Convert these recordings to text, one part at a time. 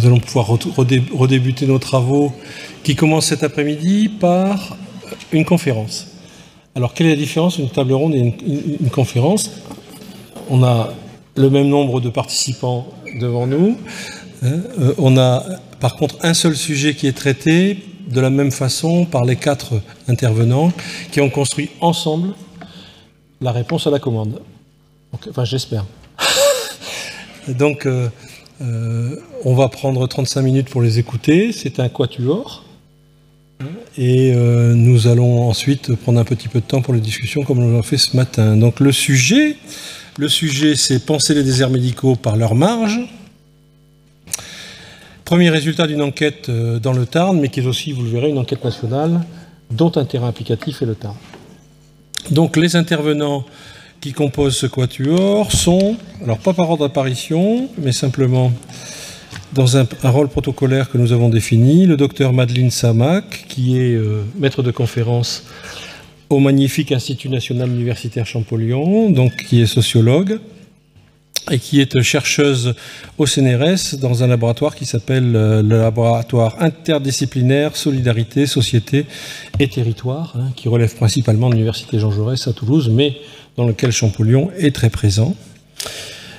nous allons pouvoir redébuter nos travaux qui commencent cet après-midi par une conférence. Alors, quelle est la différence entre une table ronde et une conférence? On a le même nombre de participants devant nous. On a par contre un seul sujet qui est traité de la même façon par les 4 intervenants qui ont construit ensemble la réponse à la commande. Donc, enfin, j'espère. Donc, on va prendre 35 minutes pour les écouter. C'est un quatuor. Et nous allons ensuite prendre un petit peu de temps pour les discussions comme on l'a fait ce matin. Donc, le sujet c'est penser les déserts médicaux par leur marge. Premier résultat d'une enquête dans le Tarn, mais qui est aussi, vous le verrez, une enquête nationale dont un terrain applicatif est le Tarn. Donc les intervenants qui composent ce quatuor sont, alors pas par ordre d'apparition, mais simplement dans un rôle protocolaire que nous avons défini, le docteur Madeleine Samac, qui est maître de conférence au magnifique Institut national universitaire Champollion, donc qui est sociologue, et qui est chercheuse au CNRS dans un laboratoire qui s'appelle le laboratoire interdisciplinaire Solidarité, Société et Territoire, qui relève principalement de l'université Jean Jaurès à Toulouse, mais dans lequel Champollion est très présent.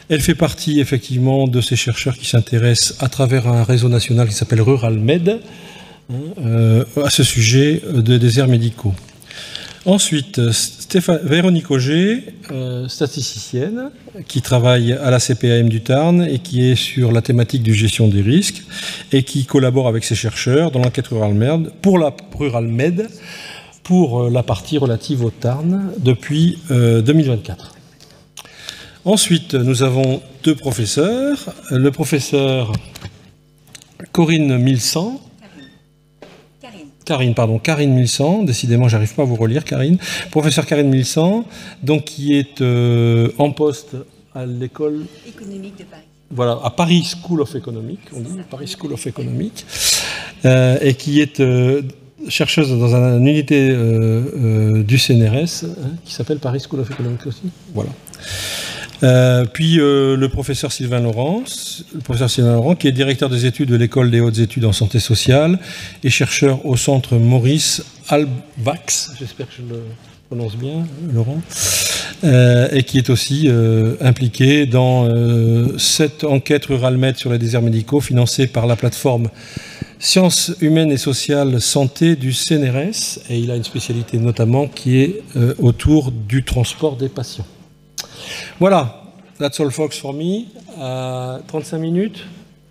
Elle fait partie effectivement de ces chercheurs qui s'intéressent à travers un réseau national qui s'appelle Ruralmed à ce sujet des déserts médicaux. Ensuite, Véronique Auger, statisticienne, qui travaille à la CPAM du Tarn et qui est sur la thématique de gestion des risques et qui collabore avec ses chercheurs dans l'enquête Ruralmed pour la partie relative au Tarn depuis 2024. Ensuite, nous avons 2 professeurs. Le professeur Corinne Milsan, Karine Milsan, décidément j'arrive pas à vous relire, Karine. Professeur Karine Milsan, donc qui est en poste à l'école économique de Paris. Voilà, à Paris School of Economics, on dit Paris School of Economics, et qui est chercheuse dans une unité du CNRS qui s'appelle Paris School of Economics aussi. Voilà. Puis le professeur Sylvain Laurent, qui est directeur des études de l'École des hautes études en santé sociale et chercheur au centre Maurice Halbwachs, j'espère que je le prononce bien, Laurent, et qui est aussi impliqué dans cette enquête Ruralmed sur les déserts médicaux financée par la plateforme Sciences humaines et sociales santé du CNRS, et il a une spécialité notamment qui est autour du transport des patients. Voilà, that's all folks for me. 35 minutes,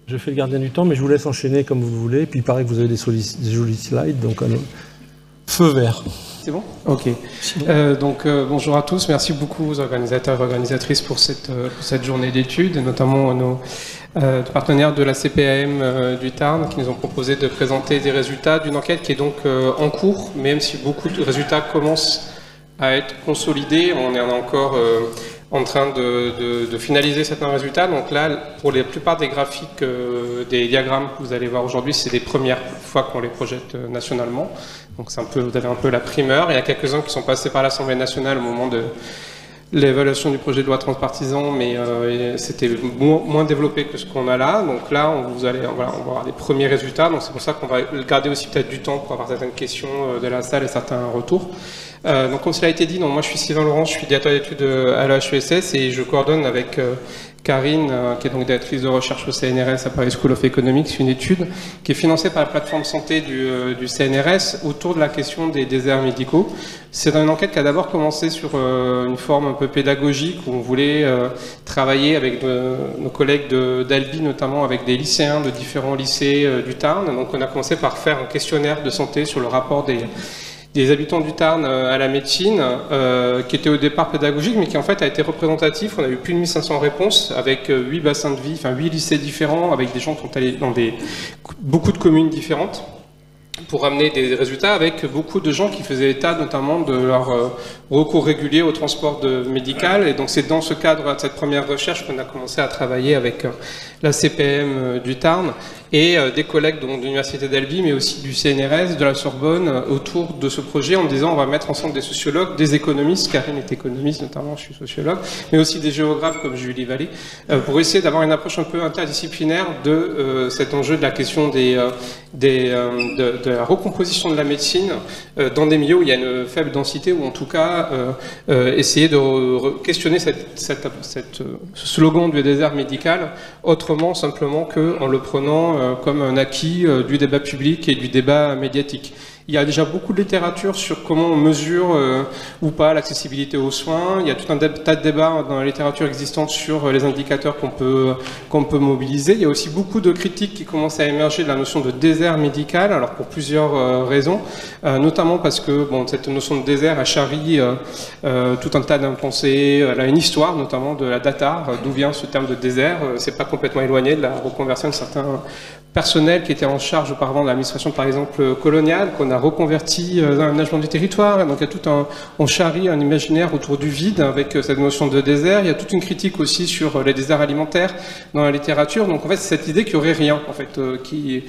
je fais le gardien du temps, mais je vous laisse enchaîner comme vous voulez. Puis il paraît que vous avez des jolis slides, donc feu vert. C'est bon? Ok. Bonjour à tous, merci beaucoup aux organisateurs et organisatrices pour cette journée d'études, et notamment à nos partenaires de la CPAM du Tarn qui nous ont proposé de présenter des résultats d'une enquête qui est donc en cours, même si beaucoup de résultats commencent à être consolidés, on est encore en train de finaliser certains résultats. Donc là, pour la plupart des graphiques, des diagrammes que vous allez voir aujourd'hui, c'est les premières fois qu'on les projette nationalement. Donc vous avez un peu la primeur. Il y a quelques-uns qui sont passés par l'Assemblée nationale au moment de l'évaluation du projet de loi transpartisan, mais c'était moins développé que ce qu'on a là. Donc là, on va avoir les premiers résultats. Donc c'est pour ça qu'on va garder aussi peut-être du temps pour avoir certaines questions de la salle et certains retours. Donc comme cela a été dit, moi je suis Sylvain Laurent, je suis directeur d'études à l'HESS et je coordonne avec Karine, qui est donc directrice de recherche au CNRS à Paris School of Economics, une étude qui est financée par la plateforme santé du CNRS autour de la question des déserts médicaux. C'est une enquête qui a d'abord commencé sur une forme un peu pédagogique où on voulait travailler avec nos collègues d'Albi, notamment avec des lycéens de différents lycées du Tarn. Donc on a commencé par faire un questionnaire de santé sur le rapport des habitants du Tarn à la médecine, qui était au départ pédagogique, mais qui en fait a été représentatif. On a eu plus de 1500 réponses, avec 8 bassins de vie, enfin 8 lycées différents, avec des gens qui sont allés dans beaucoup de communes différentes, pour amener des résultats, avec beaucoup de gens qui faisaient état notamment de leur recours régulier au transport médical. Et donc c'est dans ce cadre de cette première recherche qu'on a commencé à travailler avec la CPM du Tarn. et des collègues de l'Université d'Albi, mais aussi du CNRS, de la Sorbonne, autour de ce projet en disant on va mettre ensemble des sociologues, des économistes, Karine est économiste notamment, je suis sociologue, mais aussi des géographes comme Julie Vallée, pour essayer d'avoir une approche un peu interdisciplinaire de cet enjeu de la question de la recomposition de la médecine dans des milieux où il y a une faible densité, ou en tout cas essayer de questionner ce slogan du désert médical autrement simplement qu'en le prenant comme un acquis du débat public et du débat médiatique. Il y a déjà beaucoup de littérature sur comment on mesure ou pas l'accessibilité aux soins. Il y a tout un tas de débats dans la littérature existante sur les indicateurs qu'on peut mobiliser. Il y a aussi beaucoup de critiques qui commencent à émerger de la notion de désert médical, alors pour plusieurs raisons, notamment parce que cette notion de désert a charrie tout un tas d'impensés. Elle a une histoire, notamment de la data, d'où vient ce terme de désert. C'est pas complètement éloigné de la reconversion de certains personnel qui était en charge auparavant de l'administration, par exemple, coloniale, qu'on a reconverti dans l'aménagement du territoire. Donc il y a on charrie un imaginaire autour du vide avec cette notion de désert. Il y a toute une critique aussi sur les déserts alimentaires dans la littérature. Donc en fait, c'est cette idée qu'il n'y aurait rien, en fait, qui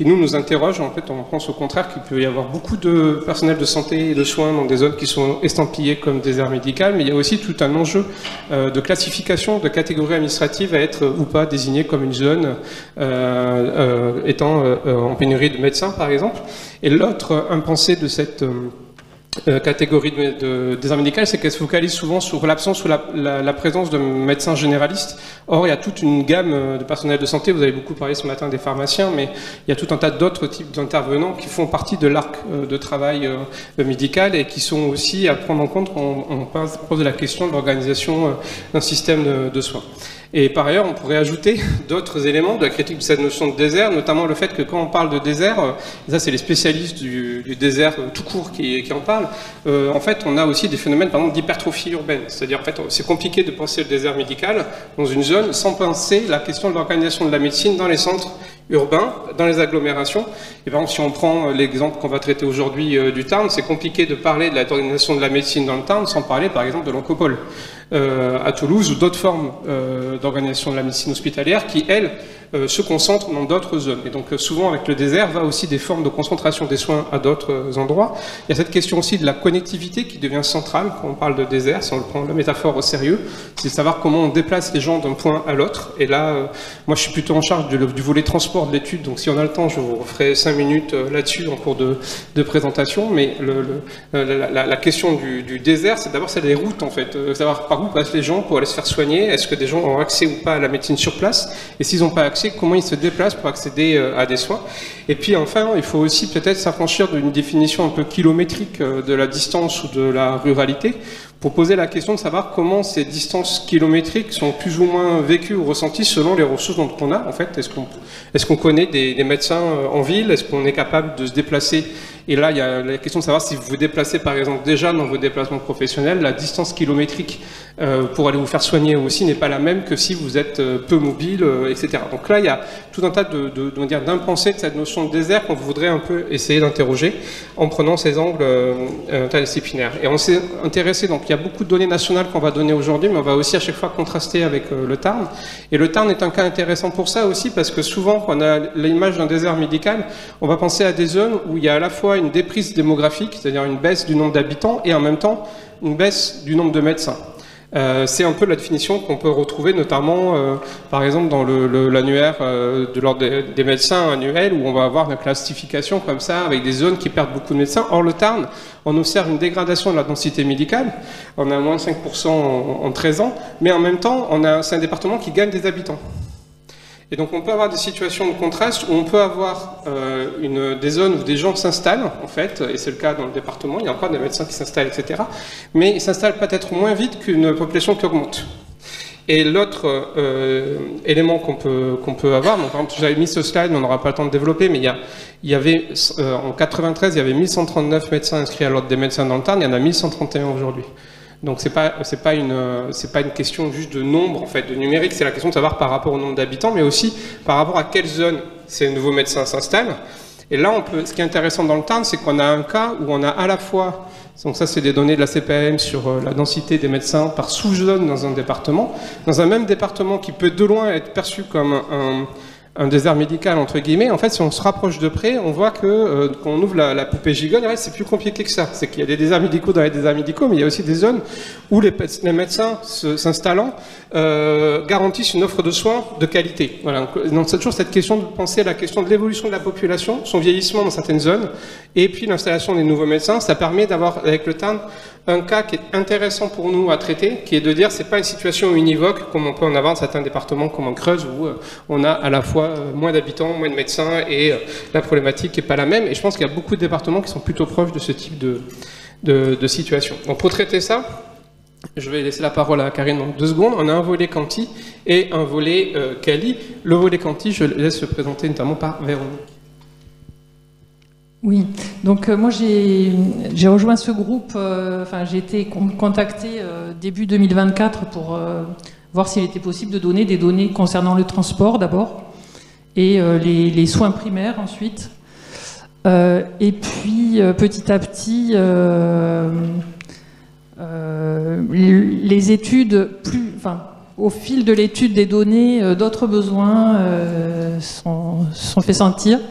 nous interroge. En fait, on pense au contraire qu'il peut y avoir beaucoup de personnel de santé et de soins dans des zones qui sont estampillées comme désert médical, mais il y a aussi tout un enjeu de classification, de catégories administratives à être ou pas désignées comme une zone étant en pénurie de médecins, par exemple. Et l'autre impensé de cette catégorie de désert médical, c'est qu'elle se focalise souvent sur l'absence ou la présence de médecins généralistes. Or, il y a toute une gamme de personnel de santé. Vous avez beaucoup parlé ce matin des pharmaciens, mais il y a tout un tas d'autres types d'intervenants qui font partie de l'arc de travail médical et qui sont aussi à prendre en compte quand on pose la question de l'organisation d'un système de soins. Et par ailleurs, on pourrait ajouter d'autres éléments de la critique de cette notion de désert, notamment le fait que quand on parle de désert, et ça c'est les spécialistes du désert tout court qui en parlent, en fait on a aussi des phénomènes par exemple d'hypertrophie urbaine. C'est-à-dire en fait c'est compliqué de penser le désert médical dans une zone sans penser la question de l'organisation de la médecine dans les centres urbains, dans les agglomérations. Et par exemple, si on prend l'exemple qu'on va traiter aujourd'hui du Tarn, c'est compliqué de parler de l'organisation de la médecine dans le Tarn sans parler par exemple de l'oncopole à Toulouse ou d'autres formes d'organisation de la médecine hospitalière qui, elles, se concentrent dans d'autres zones. Et donc souvent avec le désert va aussi des formes de concentration des soins à d'autres endroits. Il y a cette question aussi de la connectivité qui devient centrale quand on parle de désert, si on le prend la métaphore au sérieux, c'est de savoir comment on déplace les gens d'un point à l'autre. Et là, moi je suis plutôt en charge du volet transport de l'étude, donc si on a le temps, je vous referai 5 minutes là-dessus en cours de présentation, mais la question du désert, c'est d'abord celle des routes en fait, savoir par où passent les gens pour aller se faire soigner, est-ce que des gens ont accès ou pas à la médecine sur place, et s'ils n'ont pas accès, comment ils se déplacent pour accéder à des soins. Et puis enfin, il faut aussi peut-être s'affranchir d'une définition un peu kilométrique de la distance ou de la ruralité, pour poser la question de savoir comment ces distances kilométriques sont plus ou moins vécues ou ressenties selon les ressources dont on a. En fait, est-ce qu'on connaît des médecins en ville? Est-ce qu'on est capable de se déplacer? Et là, il y a la question de savoir si vous vous déplacez, par exemple, déjà dans vos déplacements professionnels, la distance kilométrique pour aller vous faire soigner aussi n'est pas la même que si vous êtes peu mobile, etc. Donc là, il y a tout un tas d'impensés de cette notion de désert qu'on voudrait un peu essayer d'interroger en prenant ces angles interdisciplinaires. Et on s'est intéressé, donc il y a beaucoup de données nationales qu'on va donner aujourd'hui, mais on va aussi à chaque fois contraster avec le Tarn. Et le Tarn est un cas intéressant pour ça aussi, parce que souvent, quand on a l'image d'un désert médical, on va penser à des zones où il y a à la fois une déprise démographique, c'est-à-dire une baisse du nombre d'habitants, et en même temps une baisse du nombre de médecins. C'est un peu la définition qu'on peut retrouver notamment, par exemple, dans l'annuaire de l'ordre des médecins annuel, où on va avoir une classification comme ça, avec des zones qui perdent beaucoup de médecins. Or, le Tarn, on observe une dégradation de la densité médicale. On a moins de 5% en 13 ans, mais en même temps, c'est un département qui gagne des habitants. Et donc on peut avoir des situations de contraste où on peut avoir des zones où des gens s'installent, en fait, et c'est le cas dans le département, il y a encore des médecins qui s'installent, etc. Mais ils s'installent peut-être moins vite qu'une population qui augmente. Et l'autre élément qu'on peut avoir, donc, par exemple, j'avais mis ce slide, mais on n'aura pas le temps de développer, mais il y avait, en 93, il y avait 1139 médecins inscrits à l'ordre des médecins dans le Tarn, il y en a 1131 aujourd'hui. Donc c'est pas une question juste de nombre en fait, de numérique, c'est la question de savoir par rapport au nombre d'habitants, mais aussi par rapport à quelle zone ces nouveaux médecins s'installent. Et là, ce qui est intéressant dans le Tarn, c'est qu'on a un cas où on a à la fois, donc ça c'est des données de la CPAM sur la densité des médecins par sous-zone dans un département, dans un même département qui peut de loin être perçu comme un désert médical entre guillemets. En fait, si on se rapproche de près, on voit que quand on ouvre la poupée gigogne, c'est plus compliqué que ça. C'est qu'il y a des déserts médicaux dans les déserts médicaux, mais il y a aussi des zones où les médecins s'installant garantissent une offre de soins de qualité. Voilà. Donc c'est toujours cette question de penser à la question de l'évolution de la population, son vieillissement dans certaines zones, et puis l'installation des nouveaux médecins. Ça permet d'avoir avec le Tarn un cas qui est intéressant pour nous à traiter, qui est de dire c'est pas une situation univoque comme on peut en avoir dans certains départements comme en Creuse où on a à la fois moins d'habitants, moins de médecins et la problématique n'est pas la même. Et je pense qu'il y a beaucoup de départements qui sont plutôt proches de ce type de situation. Donc pour traiter ça, je vais laisser la parole à Karine dans 2 secondes. On a un volet Quanti et un volet Quali. Le volet Quanti, je laisse se présenter notamment par Véronique. Oui, donc moi j'ai rejoint ce groupe, j'ai été contactée début 2024 pour voir s'il était possible de donner des données concernant le transport d'abord, et les soins primaires ensuite. Et puis petit à petit, les études, au fil de l'étude des données, d'autres besoins sont fait sentir.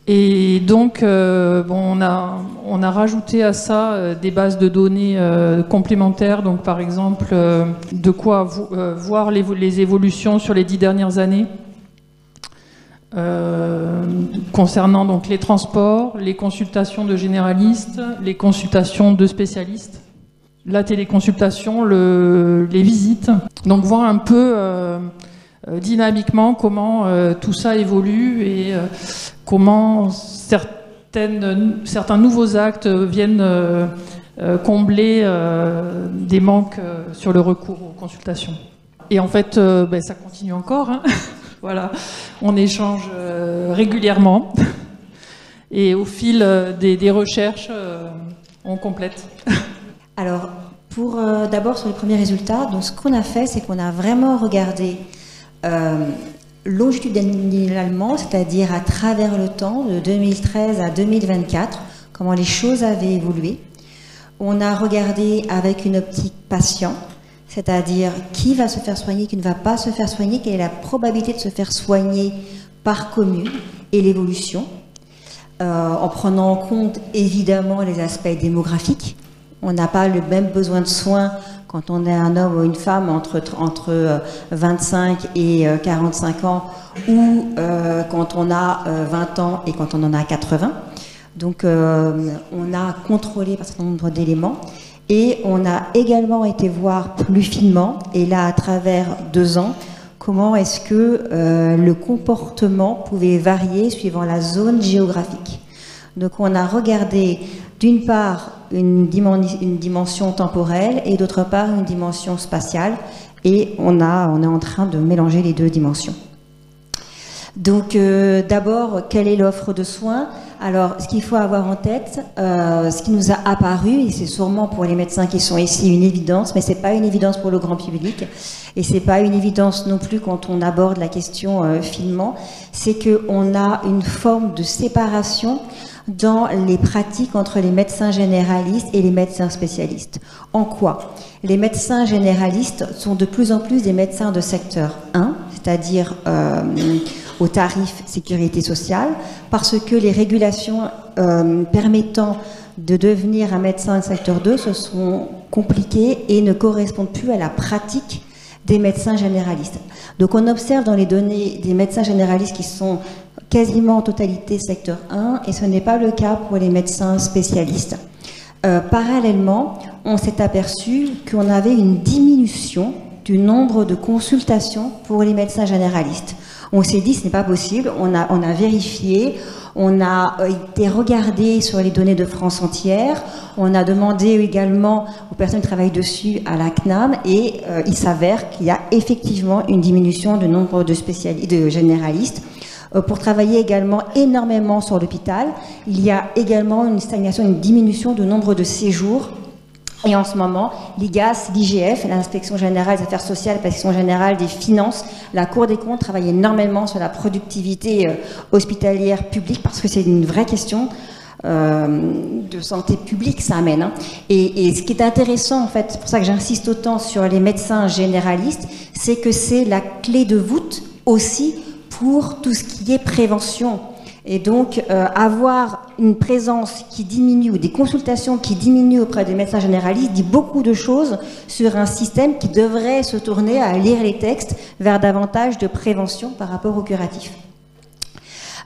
Et donc, on a rajouté à ça des bases de données complémentaires. Donc, par exemple, de quoi voir les évolutions sur les 10 dernières années concernant donc les transports, les consultations de généralistes, les consultations de spécialistes, la téléconsultation, les visites. Donc, voir un peu dynamiquement comment tout ça évolue et comment certains nouveaux actes viennent combler des manques sur le recours aux consultations. Et en fait, ça continue encore. Hein. Voilà, on échange régulièrement et au fil des recherches, on complète. Alors, d'abord sur les premiers résultats, donc ce qu'on a fait, c'est qu'on a vraiment regardé longitudinalement, c'est-à-dire à travers le temps, de 2013 à 2024, comment les choses avaient évolué. On a regardé avec une optique patient, c'est-à-dire qui va se faire soigner, qui ne va pas se faire soigner, quelle est la probabilité de se faire soigner par commune et l'évolution, en prenant en compte évidemment les aspects démographiques. On n'a pas le même besoin de soins quand on est un homme ou une femme entre 25 et 45 ans ou quand on a 20 ans et quand on en a 80. Donc on a contrôlé un certain nombre d'éléments et on a également été voir plus finement, et là à travers 2 ans, comment est-ce que le comportement pouvait varier suivant la zone géographique. Donc on a regardé d'une part une dimension temporelle et d'autre part une dimension spatiale, et on est en train de mélanger les 2 dimensions. Donc d'abord, quelle est l'offre de soins? Alors ce qu'il faut avoir en tête, ce qui nous a apparu, et c'est sûrement pour les médecins qui sont ici une évidence, mais c'est pas une évidence pour le grand public, et c'est pas une évidence non plus quand on aborde la question finement, c'est qu'on a une forme de séparation dans les pratiques entre les médecins généralistes et les médecins spécialistes. En quoi? Les médecins généralistes sont de plus en plus des médecins de secteur 1, c'est-à-dire au tarif sécurité sociale, parce que les régulations permettant de devenir un médecin de secteur 2 se sont compliquées et ne correspondent plus à la pratique des médecins généralistes. Donc on observe dans les données des médecins généralistes qui sont quasiment en totalité secteur 1, et ce n'est pas le cas pour les médecins spécialistes. Parallèlement, on s'est aperçu qu'on avait une diminution du nombre de consultations pour les médecins généralistes. On s'est dit, ce n'est pas possible, on a vérifié, on a été regardé sur les données de France entière, on a demandé également aux personnes qui travaillent dessus à la CNAM, et il s'avère qu'il y a effectivement une diminution du nombre de généralistes. Pour travailler également énormément sur l'hôpital, il y a également une stagnation, une diminution du nombre de séjours. Et en ce moment, l'IGAS, l'IGF, l'Inspection générale des affaires sociales, l'Inspection générale des finances, la Cour des comptes travaillent énormément sur la productivité hospitalière publique, parce que c'est une vraie question de santé publique, ça amène. Hein. Et ce qui est intéressant, en fait, c'est pour ça que j'insiste autant sur les médecins généralistes, c'est que c'est la clé de voûte aussi pour tout ce qui est prévention. Et donc, avoir une présence qui diminue ou des consultations qui diminuent auprès des médecins généralistes dit beaucoup de choses sur un système qui devrait se tourner à lire les textes vers davantage de prévention par rapport au curatif.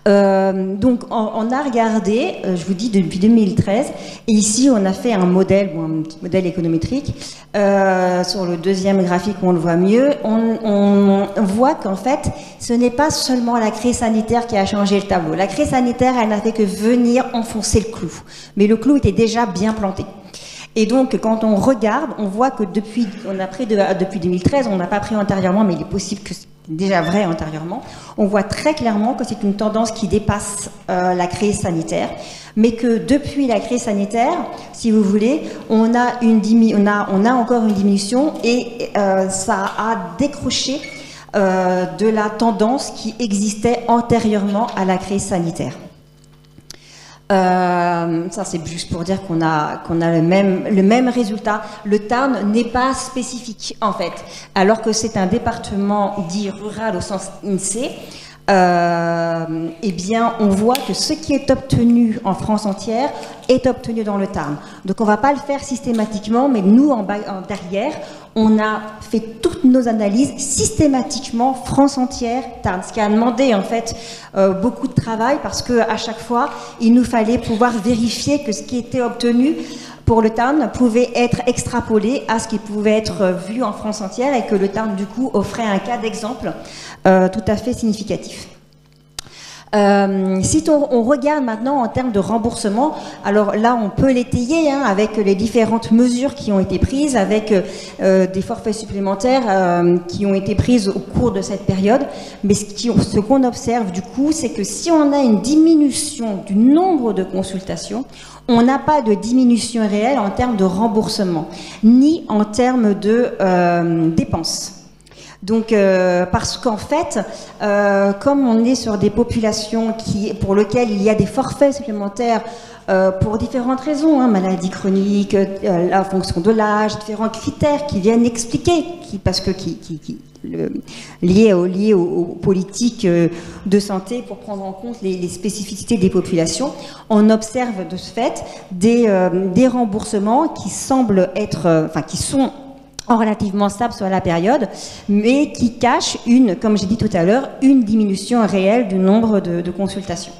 Donc on a regardé, je vous dis depuis 2013, et ici on a fait un modèle, un petit modèle économétrique. Sur le deuxième graphique on le voit mieux, on voit qu'en fait ce n'est pas seulement la crise sanitaire qui a changé le tableau. La crise sanitaire, elle n'a fait que venir enfoncer le clou, mais le clou était déjà bien planté. Et donc, quand on regarde, on voit que depuis 2013, on n'a pas pris antérieurement, mais il est possible que c'est déjà vrai antérieurement, on voit très clairement que c'est une tendance qui dépasse la crise sanitaire, mais que depuis la crise sanitaire, si vous voulez, on a encore une diminution et ça a décroché de la tendance qui existait antérieurement à la crise sanitaire. Ça c'est juste pour dire qu'on a le même résultat. Le Tarn n'est pas spécifique en fait, alors que c'est un département dit rural au sens INSEE. Eh bien, on voit que ce qui est obtenu en France entière est obtenu dans le Tarn. Donc, on ne va pas le faire systématiquement, mais nous, en derrière, on a fait toutes nos analyses systématiquement France entière, Tarn. Ce qui a demandé, en fait, beaucoup de travail parce qu'à chaque fois, il nous fallait pouvoir vérifier que ce qui était obtenu pour le Tarn pouvait être extrapolé à ce qui pouvait être vu en France entière et que le Tarn, du coup, offrait un cas d'exemple tout à fait significatif. Si on regarde maintenant en termes de remboursement, alors là on peut l'étayer avec les différentes mesures qui ont été prises, avec des forfaits supplémentaires qui ont été prises au cours de cette période, mais ce qu'on observe du coup, c'est que si on a une diminution du nombre de consultations, on n'a pas de diminution réelle en termes de remboursement, ni en termes de dépenses. Donc, parce qu'en fait, comme on est sur des populations pour lesquelles il y a des forfaits supplémentaires pour différentes raisons, maladies chroniques, la fonction de l'âge, différents critères qui viennent expliquer, liés aux politiques de santé pour prendre en compte les spécificités des populations, on observe de ce fait des remboursements qui semblent être, qui sont relativement stable sur la période, mais qui cache comme j'ai dit tout à l'heure, une diminution réelle du nombre de consultations.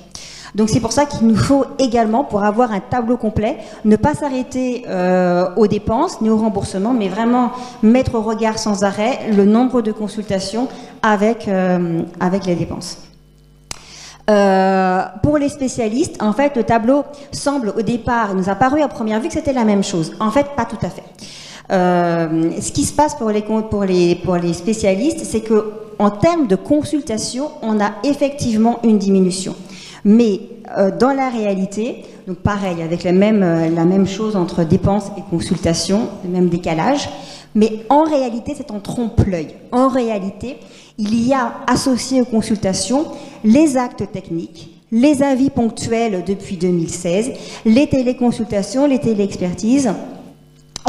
Donc c'est pour ça qu'il nous faut également, pour avoir un tableau complet, ne pas s'arrêter aux dépenses ni aux remboursements, mais vraiment mettre au regard sans arrêt le nombre de consultations avec les dépenses. Pour les spécialistes, en fait, le tableau semble au départ, il nous a paru à première vue que c'était la même chose. En fait, pas tout à fait. Ce qui se passe pour les spécialistes, c'est que en termes de consultation, on a effectivement une diminution. Mais dans la réalité, donc pareil, avec la même chose entre dépenses et consultation, le même décalage, mais en réalité, c'est en trompe-l'œil. En réalité, il y a associé aux consultations les actes techniques, les avis ponctuels depuis 2016, les téléconsultations, les téléexpertises.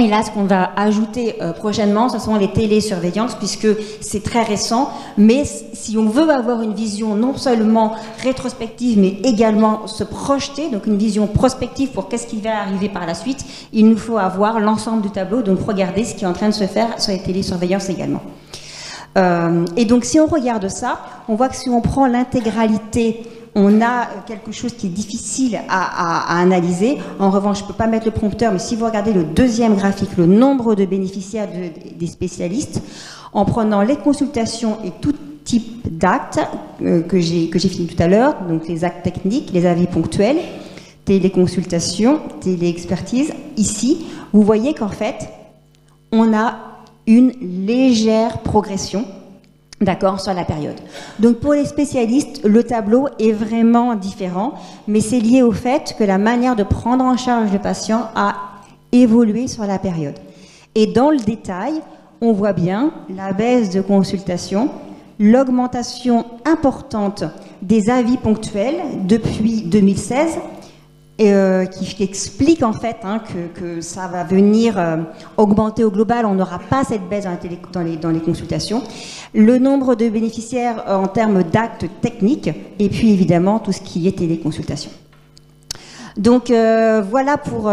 Et là, ce qu'on va ajouter prochainement, ce sont les télésurveillances, puisque c'est très récent. Mais si on veut avoir une vision non seulement rétrospective, mais également se projeter, donc une vision prospective pour qu'est-ce qui va arriver par la suite, il nous faut avoir l'ensemble du tableau, donc regarder ce qui est en train de se faire sur les télésurveillances également. Et donc, si on regarde ça, on voit que si on prend l'intégralité, on a quelque chose qui est difficile à analyser. En revanche, je ne peux pas mettre le prompteur, mais si vous regardez le deuxième graphique, le nombre de bénéficiaires des spécialistes, en prenant les consultations et tout type d'actes que j'ai fini tout à l'heure, donc les actes techniques, les avis ponctuels, téléconsultations, téléexpertise, ici, vous voyez qu'en fait, on a une légère progression, d'accord, sur la période. Donc pour les spécialistes, le tableau est vraiment différent, mais c'est lié au fait que la manière de prendre en charge le patient a évolué sur la période. Et dans le détail, on voit bien la baisse de consultation, l'augmentation importante des avis ponctuels depuis 2016, qui explique en fait que ça va venir augmenter au global, on n'aura pas cette baisse dans les consultations. Le nombre de bénéficiaires en termes d'actes techniques, et puis évidemment tout ce qui est téléconsultation. Donc voilà pour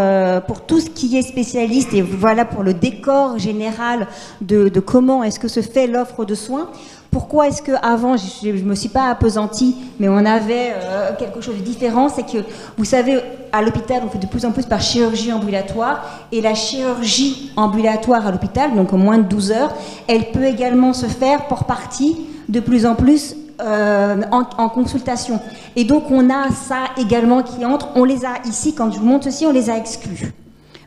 tout ce qui est spécialiste et voilà pour le décor général de comment est-ce que se fait l'offre de soins. Pourquoi est-ce qu'avant, je ne me suis pas appesantie, mais on avait quelque chose de différent, c'est que, vous savez, à l'hôpital, on fait de plus en plus par chirurgie ambulatoire, et la chirurgie ambulatoire à l'hôpital, donc en moins de 12 heures, elle peut également se faire pour partie de plus en plus en consultation. Et donc on a ça également qui entre, on les a ici, quand je vous montre ceci, on les a exclus.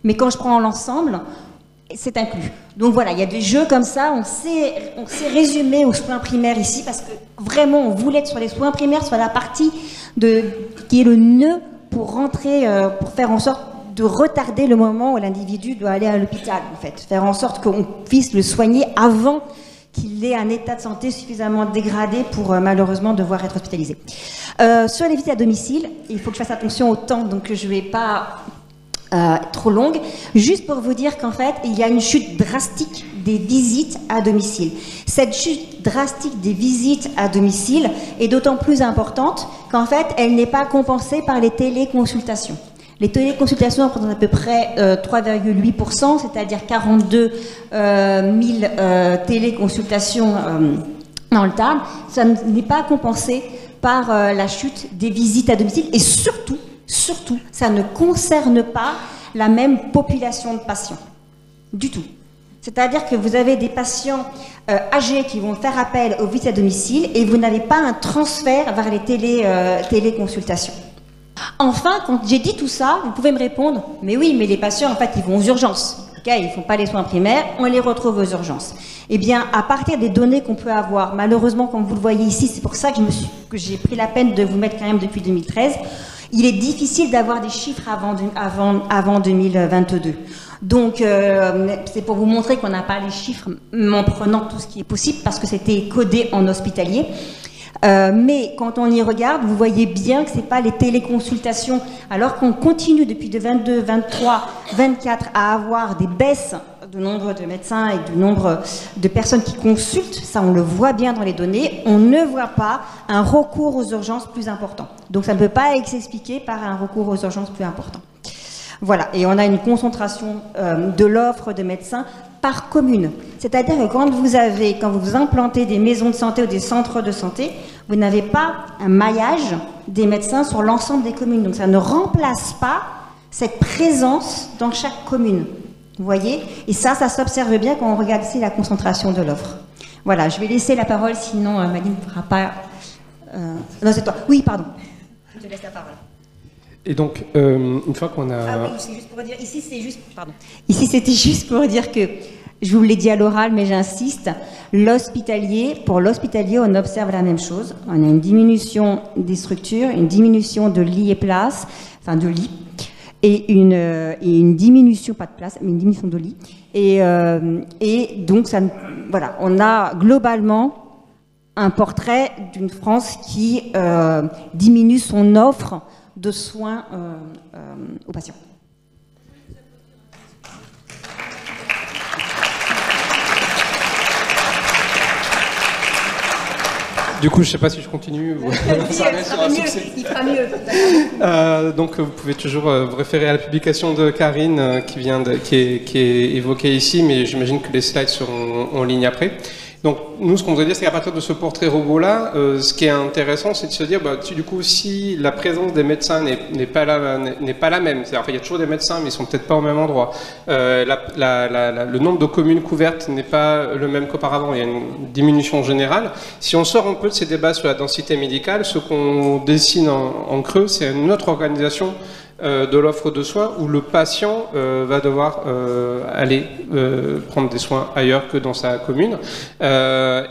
Mais quand je prends l'ensemble, c'est inclus. Donc voilà, il y a des jeux comme ça, on s'est résumé aux soins primaires ici, parce que vraiment on voulait être sur les soins primaires, sur la partie qui est le nœud pour rentrer, pour faire en sorte de retarder le moment où l'individu doit aller à l'hôpital, en fait. Faire en sorte qu'on puisse le soigner avant qu'il ait un état de santé suffisamment dégradé pour malheureusement devoir être hospitalisé. Sur les visites à domicile, il faut que je fasse attention au temps, donc je ne vais pas trop longue, juste pour vous dire qu'en fait, il y a une chute drastique des visites à domicile. Cette chute drastique des visites à domicile est d'autant plus importante qu'en fait, elle n'est pas compensée par les téléconsultations. Les téléconsultations représentent à peu près 3,8%, c'est-à-dire 42 000 téléconsultations dans le Tarn. Ça n'est pas compensé par la chute des visites à domicile et surtout, ça ne concerne pas la même population de patients. Du tout. C'est-à-dire que vous avez des patients âgés qui vont faire appel aux visites à domicile et vous n'avez pas un transfert vers les téléconsultations. Enfin, quand j'ai dit tout ça, vous pouvez me répondre, mais oui, mais les patients, en fait, ils vont aux urgences. Okay, ils ne font pas les soins primaires, on les retrouve aux urgences. Eh bien, à partir des données qu'on peut avoir, malheureusement, comme vous le voyez ici, c'est pour ça que j'ai pris la peine de vous mettre quand même depuis 2013, il est difficile d'avoir des chiffres avant 2022. Donc, c'est pour vous montrer qu'on n'a pas les chiffres en prenant tout ce qui est possible, parce que c'était codé en hospitalier. Mais quand on y regarde, vous voyez bien que ce n'est pas les téléconsultations, alors qu'on continue depuis de 22, 23, 24 à avoir des baisses de nombre de médecins et du nombre de personnes qui consultent, ça on le voit bien dans les données, on ne voit pas un recours aux urgences plus important. Donc ça ne peut pas s'expliquer par un recours aux urgences plus important. Voilà, et on a une concentration de l'offre de médecins par commune. C'est-à-dire que quand vous implantez des maisons de santé ou des centres de santé, vous n'avez pas un maillage des médecins sur l'ensemble des communes. Donc ça ne remplace pas cette présence dans chaque commune. Vous voyez? Et ça s'observe bien quand on regarde ici la concentration de l'offre. Voilà, je vais laisser la parole, sinon Madine ne pourra pas... Non, c'est toi. Oui, pardon. Je te laisse la parole. Et donc, une fois qu'on a... Ah oui, c'est juste pour dire... Ici, c'est juste... Pardon. Ici, c'était juste pour dire que, je vous l'ai dit à l'oral, mais j'insiste, pour l'hospitalier, on observe la même chose. On a une diminution des structures, une diminution de lits et places, enfin de lits, et une diminution, pas de place, mais une diminution de lits. Et donc, voilà, on a globalement un portrait d'une France qui diminue son offre de soins aux patients. Du coup, je ne sais pas si je continue ou... Il fera mieux. Donc, vous pouvez toujours vous référer à la publication de Karine qui est évoquée ici, mais j'imagine que les slides seront en ligne après. Donc, nous, ce qu'on voudrait dire, c'est qu'à partir de ce portrait robot-là, ce qui est intéressant, c'est de se dire, du coup, si la présence des médecins n'est pas la même, c'est-à-dire il y a toujours des médecins, mais ils sont peut-être pas au même endroit, le nombre de communes couvertes n'est pas le même qu'auparavant, il y a une diminution générale. Si on sort un peu de ces débats sur la densité médicale, ce qu'on dessine en creux, c'est une autre organisation de l'offre de soins où le patient va devoir aller prendre des soins ailleurs que dans sa commune.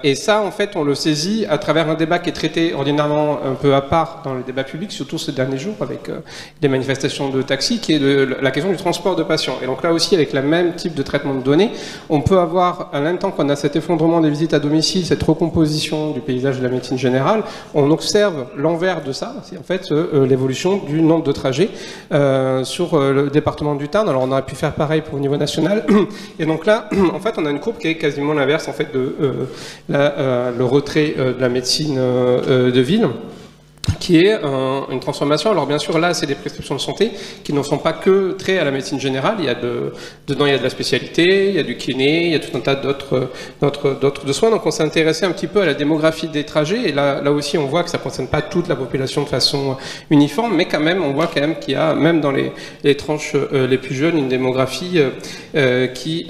Et ça, en fait, on le saisit à travers un débat qui est traité ordinairement un peu à part dans le débat public, surtout ces derniers jours avec des manifestations de taxis, qui est la question du transport de patients. Et donc là aussi, avec le même type de traitement de données, on peut avoir, en même temps qu'on a cet effondrement des visites à domicile, cette recomposition du paysage de la médecine générale, on observe l'envers de ça, c'est en fait l'évolution du nombre de trajets. sur le département du Tarn. Alors on aurait pu faire pareil pour le niveau national. Et donc là, en fait, on a une courbe qui est quasiment l'inverse en fait de le retrait de la médecine de ville, qui est une transformation. Alors bien sûr, là, c'est des prescriptions de santé qui ne sont pas que traits à la médecine générale. Il y a dedans, il y a de la spécialité, il y a du kiné, il y a tout un tas d'autres de soins. Donc on s'est intéressé un petit peu à la démographie des trajets. Et là aussi, on voit que ça ne concerne pas toute la population de façon uniforme, mais quand même, on voit quand même qu'il y a, même dans les tranches les plus jeunes, une démographie qui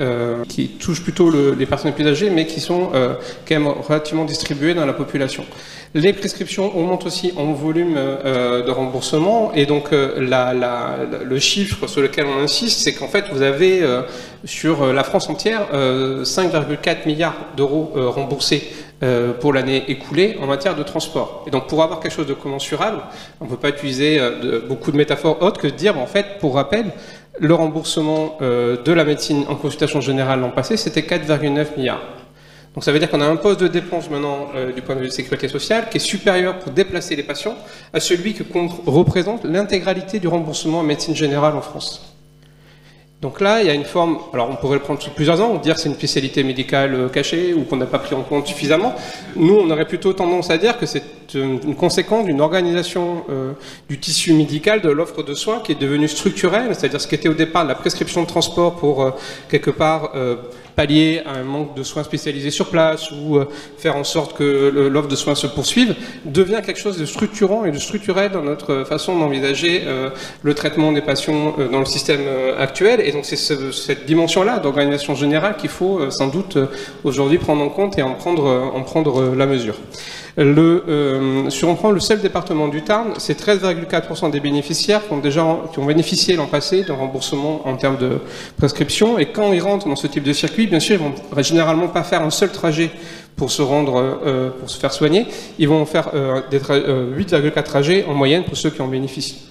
touche plutôt les personnes les plus âgées, mais qui sont quand même relativement distribuées dans la population. Les prescriptions augmentent aussi en volume de remboursement, et donc le chiffre sur lequel on insiste, c'est qu'en fait vous avez sur la France entière 5,4 milliards d'euros remboursés pour l'année écoulée en matière de transport. Et donc pour avoir quelque chose de commensurable, on ne peut pas utiliser beaucoup de métaphores autres que de dire, en fait, pour rappel, le remboursement de la médecine en consultation générale l'an passé, c'était 4,9 milliards. Donc ça veut dire qu'on a un poste de dépense maintenant du point de vue de sécurité sociale qui est supérieur pour déplacer les patients à celui que représente l'intégralité du remboursement en médecine générale en France. Donc là, il y a une forme, alors on pourrait le prendre sous plusieurs angles, dire que c'est une spécialité médicale cachée ou qu'on n'a pas pris en compte suffisamment. Nous, on aurait plutôt tendance à dire que c'est une conséquence d'une organisation du tissu médical, de l'offre de soins qui est devenue structurelle, c'est-à-dire ce qui était au départ la prescription de transport pour quelque part pallier à un manque de soins spécialisés sur place ou faire en sorte que l'offre de soins se poursuive, devient quelque chose de structurant et de structurel dans notre façon d'envisager le traitement des patients dans le système actuel. Et donc c'est cette dimension-là d'organisation générale qu'il faut sans doute aujourd'hui prendre en compte et en prendre la mesure. Si on prend le seul département du Tarn, c'est 13,4% des bénéficiaires qui ont bénéficié l'an passé d'un remboursement en termes de prescription. Et quand ils rentrent dans ce type de circuit, bien sûr, ils vont généralement pas faire un seul trajet pour se rendre, pour se faire soigner. Ils vont faire 8,4 trajets en moyenne pour ceux qui en bénéficient.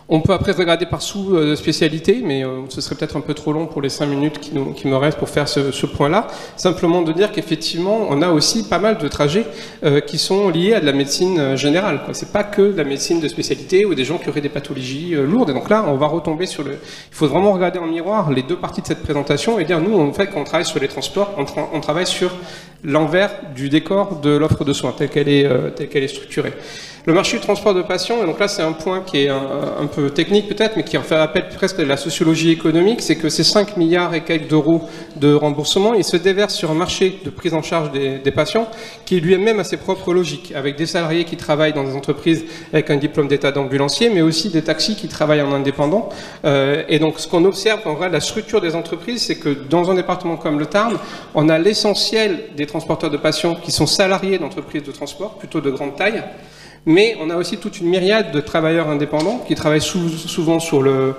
On peut après regarder par sous-spécialité, mais ce serait peut-être un peu trop long pour les 5 minutes qui me restent pour faire ce point-là. Simplement de dire qu'effectivement, on a aussi pas mal de trajets qui sont liés à de la médecine générale. C'est pas que de la médecine de spécialité ou des gens qui auraient des pathologies lourdes. Et donc là, on va retomber sur il faut vraiment regarder en miroir les deux parties de cette présentation et dire, nous, en fait, quand on travaille sur les transports, on travaille sur l'envers du décor de l'offre de soins, telle qu'elle est structurée. Le marché du transport de patients, et donc là c'est un point qui est un peu technique peut-être, mais qui en fait appel presque à la sociologie économique, c'est que ces 5 milliards et quelques d'euros de remboursement, ils se déversent sur un marché de prise en charge des patients qui lui-même a ses propres logiques, avec des salariés qui travaillent dans des entreprises avec un diplôme d'état d'ambulancier, mais aussi des taxis qui travaillent en indépendant. Et donc ce qu'on observe en vrai, la structure des entreprises, c'est que dans un département comme le Tarn, on a l'essentiel des transporteurs de patients qui sont salariés d'entreprises de transport, plutôt de grande taille. Mais on a aussi toute une myriade de travailleurs indépendants qui travaillent souvent sur le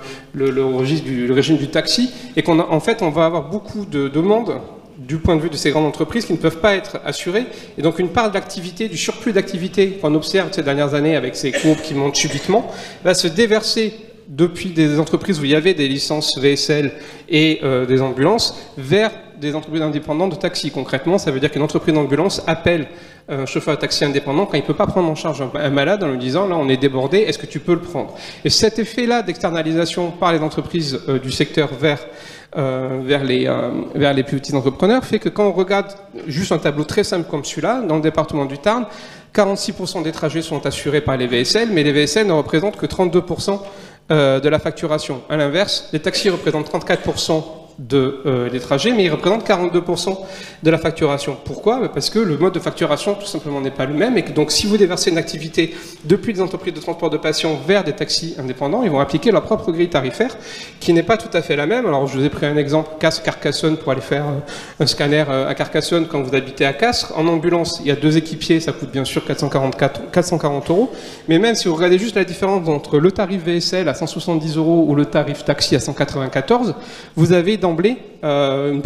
régime du taxi, et en fait, on va avoir beaucoup de demandes du point de vue de ces grandes entreprises qui ne peuvent pas être assurées. Et donc une part de l'activité, du surplus d'activité qu'on observe ces dernières années avec ces courbes qui montent subitement, va se déverser depuis des entreprises où il y avait des licences VSL et des ambulances vers des entreprises indépendantes de taxi. Concrètement, ça veut dire qu'une entreprise d'ambulance appelle un chauffeur de taxi indépendant quand il ne peut pas prendre en charge un malade en lui disant « là on est débordé, est-ce que tu peux le prendre ?» Et cet effet-là d'externalisation par les entreprises du secteur vers les plus petits entrepreneurs fait que quand on regarde juste un tableau très simple comme celui-là, dans le département du Tarn, 46% des trajets sont assurés par les VSL, mais les VSL ne représentent que 32% de la facturation. À l'inverse, les taxis représentent 34% des trajets, mais ils représentent 42% de la facturation. Pourquoi? Parce que le mode de facturation, tout simplement, n'est pas le même, et que donc si vous déversez une activité depuis des entreprises de transport de patients vers des taxis indépendants, ils vont appliquer leur propre grille tarifaire, qui n'est pas tout à fait la même. Alors, je vous ai pris un exemple, Castres-Carcassonne, pour aller faire un scanner à Carcassonne quand vous habitez à Castres. En ambulance, il y a 2 équipiers, ça coûte bien sûr 440 €, mais même si vous regardez juste la différence entre le tarif VSL à 170 € ou le tarif taxi à 194, vous avez d'emblée un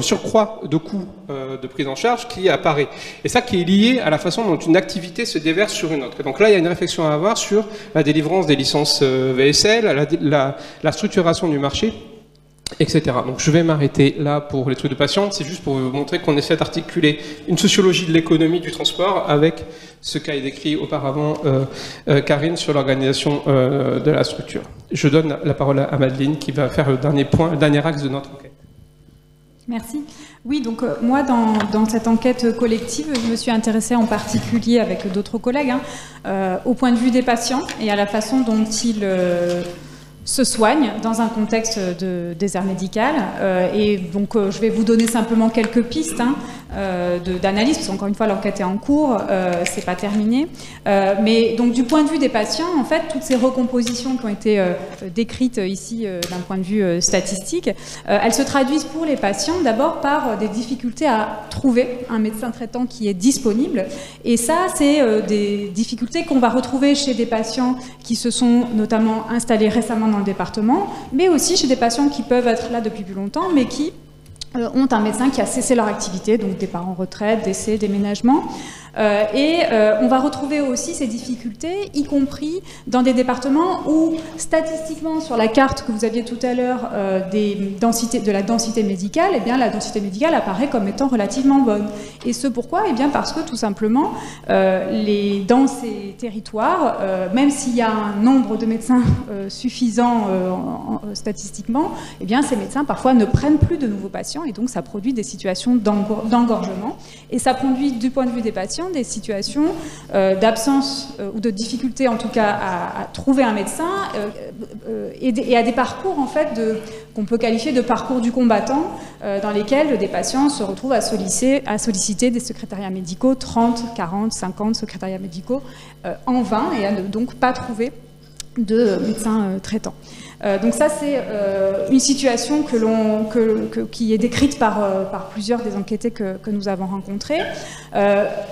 surcroît de coût de prise en charge qui apparaît. Et ça qui est lié à la façon dont une activité se déverse sur une autre. Et donc là, il y a une réflexion à avoir sur la délivrance des licences VSL, la structuration du marché etc. Donc je vais m'arrêter là pour les trucs de patients, c'est juste pour vous montrer qu'on essaie d'articuler une sociologie de l'économie du transport avec ce qu'a décrit auparavant Karine sur l'organisation de la structure. Je donne la parole à Madeleine qui va faire le dernier axe de notre enquête. Merci. Oui, donc moi, dans cette enquête collective, je me suis intéressée en particulier avec d'autres collègues au point de vue des patients et à la façon dont ils se soignent dans un contexte de désert médical. Et donc, je vais vous donner simplement quelques pistes d'analyse, parce qu'encore une fois, l'enquête est en cours, c'est pas terminé. Mais donc, du point de vue des patients, en fait, toutes ces recompositions qui ont été décrites ici d'un point de vue statistique, elles se traduisent pour les patients d'abord par des difficultés à trouver un médecin traitant qui est disponible. Et ça, c'est des difficultés qu'on va retrouver chez des patients qui se sont notamment installés récemment dans le département, mais aussi chez des patients qui peuvent être là depuis plus longtemps, mais qui ont un médecin qui a cessé leur activité, donc départ en retraite, décès, déménagement. On va retrouver aussi ces difficultés, y compris dans des départements où, statistiquement, sur la carte que vous aviez tout à l'heure de la densité médicale, eh bien, la densité médicale apparaît comme étant relativement bonne. Et ce pourquoi? Eh bien, parce que, tout simplement, dans ces territoires, même s'il y a un nombre de médecins suffisant statistiquement, eh bien, ces médecins, parfois, ne prennent plus de nouveaux patients, et donc ça produit des situations d'engorgement. Et ça produit, du point de vue des patients, des situations d'absence ou de difficulté en tout cas à trouver un médecin et à des parcours en fait qu'on peut qualifier de parcours du combattant dans lesquels des patients se retrouvent à solliciter des secrétariats médicaux, 30, 40, 50 secrétariats médicaux en vain et à ne donc pas trouver de médecins traitants. Donc ça, c'est une situation qui est décrite par plusieurs des enquêtés que nous avons rencontrés.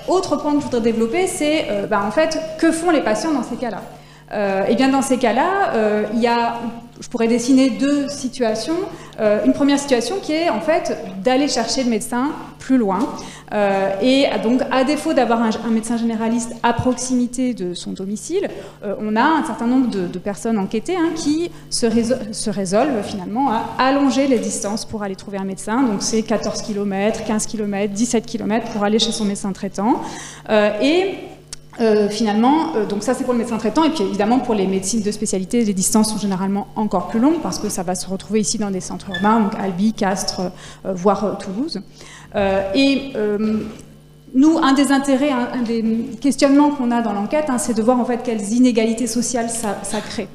Autre point que je voudrais développer, c'est en fait, que font les patients dans ces cas-là? Et bien dans ces cas-là, je pourrais dessiner deux situations. Une première situation qui est en fait d'aller chercher le médecin plus loin. Et donc à défaut d'avoir un médecin généraliste à proximité de son domicile, on a un certain nombre de personnes enquêtées qui se résolvent finalement à allonger les distances pour aller trouver un médecin. Donc c'est 14 km, 15 km, 17 km pour aller chez son médecin traitant. Finalement, donc ça c'est pour le médecin traitant, et puis évidemment pour les médecines de spécialité, les distances sont généralement encore plus longues parce que ça va se retrouver ici dans des centres urbains, donc Albi, Castres, voire Toulouse. Nous, un des intérêts, un des questionnements qu'on a dans l'enquête, c'est de voir en fait quelles inégalités sociales ça crée.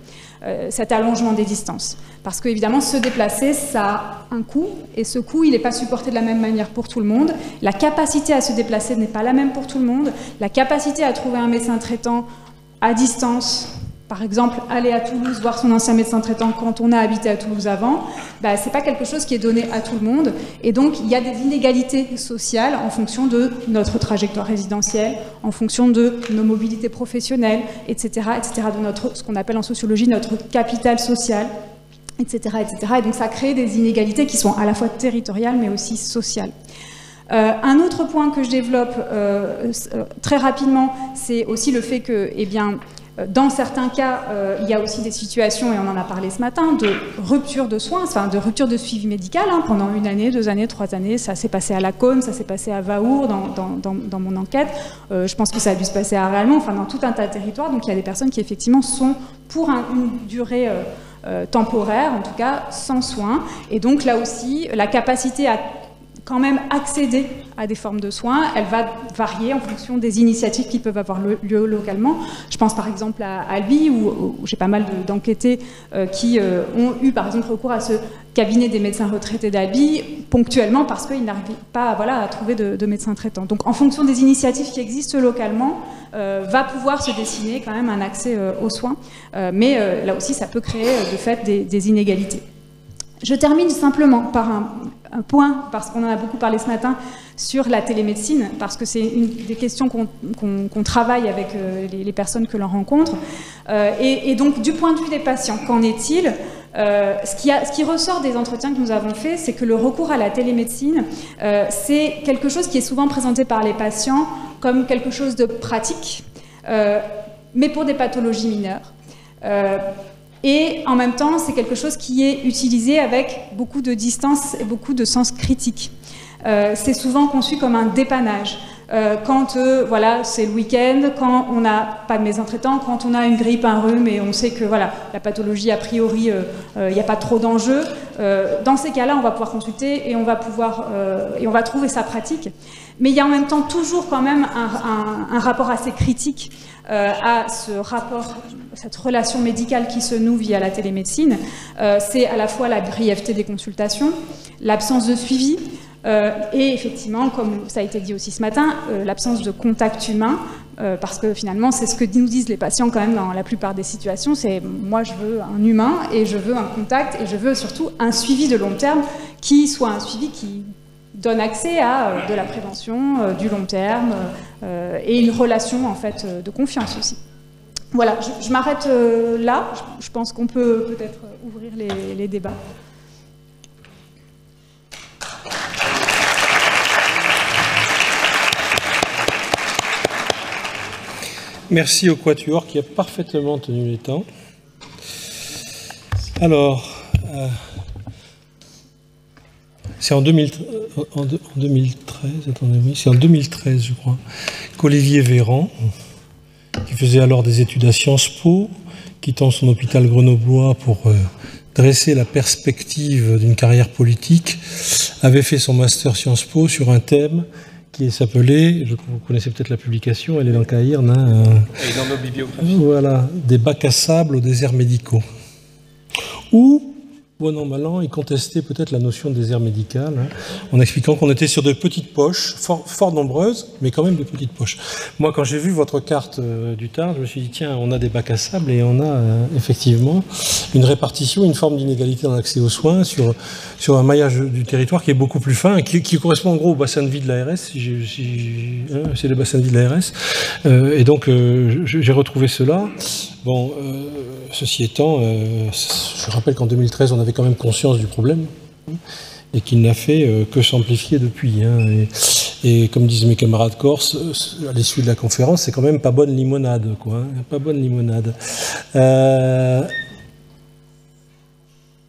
Cet allongement des distances. Parce qu'évidemment, se déplacer, ça a un coût, et ce coût, il n'est pas supporté de la même manière pour tout le monde. La capacité à se déplacer n'est pas la même pour tout le monde. La capacité à trouver un médecin traitant à distance, par exemple, aller à Toulouse, voir son ancien médecin traitant quand on a habité à Toulouse avant, c'est pas quelque chose qui est donné à tout le monde. Et donc, il y a des inégalités sociales en fonction de notre trajectoire résidentielle, en fonction de nos mobilités professionnelles, etc., de ce qu'on appelle en sociologie notre capital social, etc., etc. Et donc, ça crée des inégalités qui sont à la fois territoriales, mais aussi sociales. Un autre point que je développe très rapidement, c'est aussi le fait que, dans certains cas, il y a aussi des situations, et on en a parlé ce matin, de rupture de soins, enfin de rupture de suivi médical. Pendant 1 année, 2 années, 3 années, ça s'est passé à Lacaune, ça s'est passé à Vaour dans mon enquête. Je pense que ça a dû se passer à Réalmont, enfin dans tout un tas de territoires. Donc il y a des personnes qui effectivement sont pour une durée temporaire, en tout cas sans soins. Et donc là aussi, la capacité à quand même accéder à des formes de soins, elle va varier en fonction des initiatives qui peuvent avoir lieu localement. Je pense par exemple à Albi, où j'ai pas mal d'enquêtés qui ont eu par exemple recours à ce cabinet des médecins retraités d'Albi, ponctuellement parce qu'ils n'arrivent pas à trouver de médecins traitants. Donc en fonction des initiatives qui existent localement, va pouvoir se dessiner quand même un accès aux soins, mais là aussi ça peut créer de fait des inégalités. Je termine simplement par un point, parce qu'on en a beaucoup parlé ce matin, sur la télémédecine, parce que c'est une des questions qu'on travaille avec les personnes que l'on rencontre. Et donc, du point de vue des patients, qu'en est-il ? Ce qui ressort des entretiens que nous avons faits, c'est que le recours à la télémédecine, c'est quelque chose qui est souvent présenté par les patients comme quelque chose de pratique, mais pour des pathologies mineures. Et en même temps, c'est quelque chose qui est utilisé avec beaucoup de distance et beaucoup de sens critique. C'est souvent conçu comme un dépannage. Quand voilà, c'est le week-end, quand on n'a pas de médecin traitant, quand on a une grippe, un rhume et on sait que voilà, la pathologie, a priori, il n'y a pas trop d'enjeux, dans ces cas-là, on va pouvoir consulter et on va trouver ça pratique. Mais il y a en même temps toujours quand même un rapport assez critique à ce rapport, cette relation médicale qui se noue via la télémédecine. C'est à la fois la brièveté des consultations, l'absence de suivi, et effectivement, comme ça a été dit aussi ce matin, l'absence de contact humain, parce que finalement, c'est ce que nous disent les patients quand même dans la plupart des situations, c'est moi je veux un humain et je veux un contact et je veux surtout un suivi de long terme qui soit un suivi qui donne accès à de la prévention, du long terme et une relation en fait de confiance aussi. Voilà, je m'arrête là, je pense qu'on peut peut-être ouvrir les débats. Merci au Quatuor qui a parfaitement tenu les temps. Alors, c'est en 2013, attendez, c'est en 2013, je crois, qu'Olivier Véran, qui faisait alors des études à Sciences Po, quittant son hôpital grenoblois pour dresser la perspective d'une carrière politique, avait fait son master Sciences Po sur un thème qui s'appelait, vous connaissez peut-être la publication, elle est dans Cairn. Elle est dans nos bibliographies. Voilà, des bacs à sable aux déserts médicaux. Ou, bon an, mal an, il contestait peut-être la notion de désert médical, en expliquant qu'on était sur de petites poches, fort nombreuses, mais quand même de petites poches. Moi, quand j'ai vu votre carte du Tarn, je me suis dit, tiens, on a des bacs à sable et on a effectivement une répartition, une forme d'inégalité dans l'accès aux soins sur un maillage du territoire qui est beaucoup plus fin, qui correspond en gros au bassin de vie de l'ARS, c'est le bassin de vie de l'ARS. Et donc, j'ai retrouvé cela. Bon, ceci étant, je rappelle qu'en 2013, on avait quand même conscience du problème et qu'il n'a fait que s'amplifier depuis. Et comme disent mes camarades corses, à l'issue de la conférence, c'est quand même pas bonne limonade, quoi. Pas bonne limonade.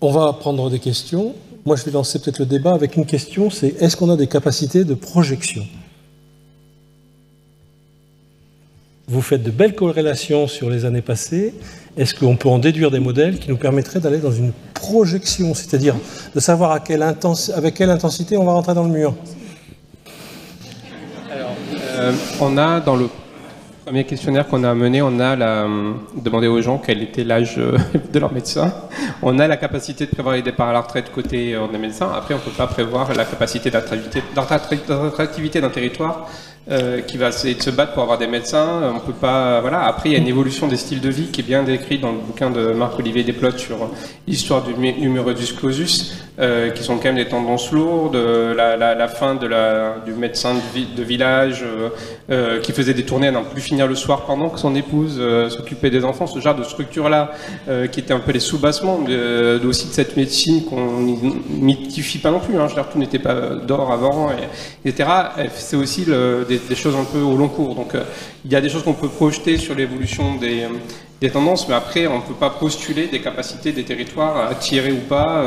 On va prendre des questions. Moi, je vais lancer peut-être le débat avec une question, c'est est-ce qu'on a des capacités de projection ? Vous faites de belles corrélations sur les années passées. Est-ce qu'on peut en déduire des modèles qui nous permettraient d'aller dans une projection, c'est-à-dire de savoir avec quelle intensité on va rentrer dans le mur? Alors, on a dans le premier questionnaire qu'on a mené, on a demandé aux gens quel était l'âge de leur médecin. On a la capacité de prévoir les départs à la retraite côté des médecins. Après, on ne peut pas prévoir la capacité d'attractivité d'un territoire qui va essayer de se battre pour avoir des médecins. On peut pas. Voilà. Après, il y a une évolution des styles de vie qui est bien décrite dans le bouquin de Marc-Olivier Desplottes sur l'histoire du numerus clausus, qui sont quand même des tendances lourdes. La fin du médecin de village qui faisait des tournées à n'en plus finir le soir pendant que son épouse s'occupait des enfants. Ce genre de structure-là, qui était un peu les soubassements aussi de cette médecine qu'on mythifie pas non plus. Je veux dire, tout n'était pas d'or avant, etc. C'est aussi des choses un peu au long cours. Donc il y a des choses qu'on peut projeter sur l'évolution des tendances, mais après on ne peut pas postuler des capacités des territoires à attirer ou pas